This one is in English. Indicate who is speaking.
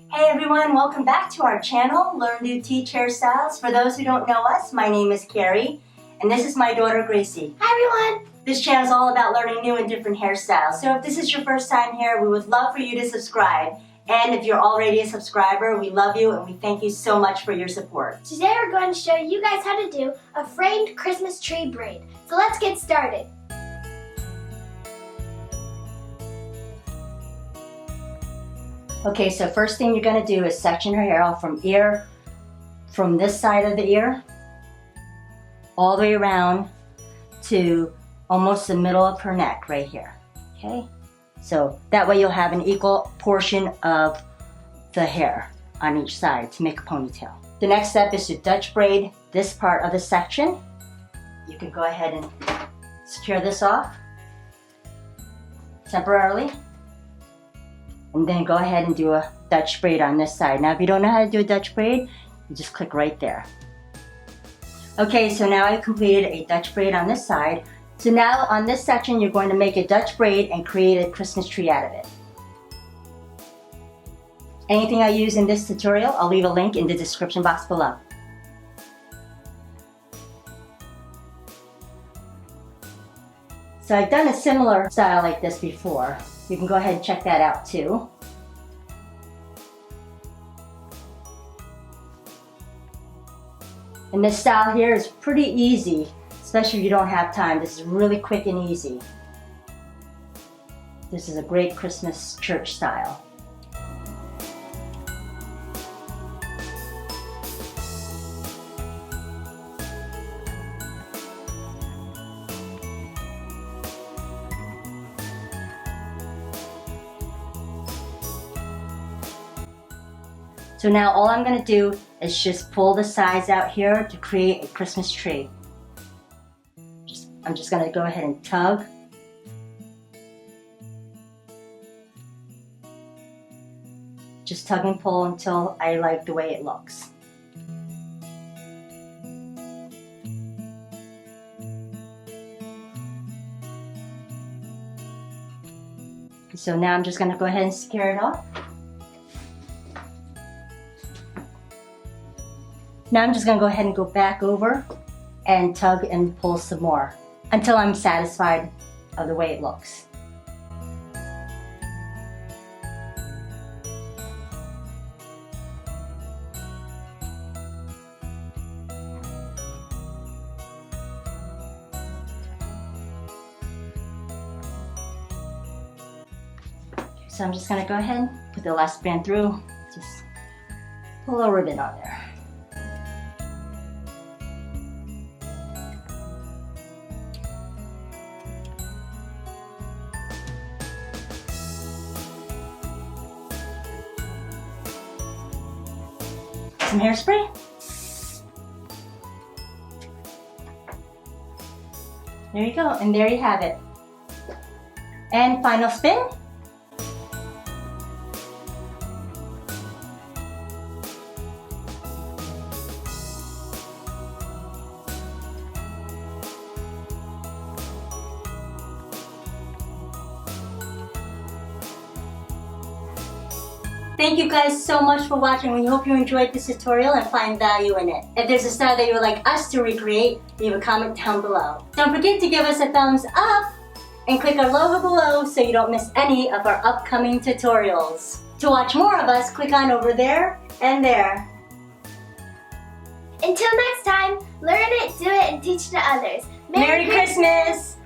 Speaker 1: Hey everyone, welcome back to our channel, Learn to Teach Hairstyles. For those who don't know us, my name is Kerry, and this is my daughter Gracie.
Speaker 2: Hi everyone!
Speaker 1: This channel is all about learning new and different hairstyles. So if this is your first time here, we would love for you to subscribe. And if you're already a subscriber, we love you and we thank you so much for your support.
Speaker 2: Today we're going to show you guys how to do a framed Christmas tree braid. So let's get started.
Speaker 1: Okay, so first thing you're going to do is section her hair off from this side of the ear, all the way around to almost the middle of her neck right here. Okay, so that way you'll have an equal portion of the hair on each side to make a ponytail. The next step is to Dutch braid this part of the section. You can go ahead and secure this off temporarily. And then go ahead and do a Dutch braid on this side. Now if you don't know how to do a Dutch braid, you just click right there. Okay, so now I've completed a Dutch braid on this side. So now on this section, you're going to make a Dutch braid and create a Christmas tree out of it. Anything I use in this tutorial, I'll leave a link in the description box below. So I've done a similar style like this before. You can go ahead and check that out too. And this style here is pretty easy, especially if you don't have time. This is really quick and easy. This is a great Christmas church style. So now all I'm going to do is just pull the sides out here to create a Christmas tree. I'm just going to go ahead and tug. Just tug and pull until I like the way it looks. So now I'm just going to go ahead and secure it off. Now I'm just going to go ahead and go back over and tug and pull some more until I'm satisfied of the way it looks. So I'm just going to go ahead and put the last band through, just pull a ribbon on there. Some hairspray. There you go, and there you have it. And final spin. Thank you guys so much for watching. We hope you enjoyed this tutorial and find value in it. If there's a style that you would like us to recreate, leave a comment down below. Don't forget to give us a thumbs up and click our logo below so you don't miss any of our upcoming tutorials. To watch more of us, click on over there and there.
Speaker 2: Until next time, learn it, do it, and teach to others.
Speaker 1: Merry Christmas!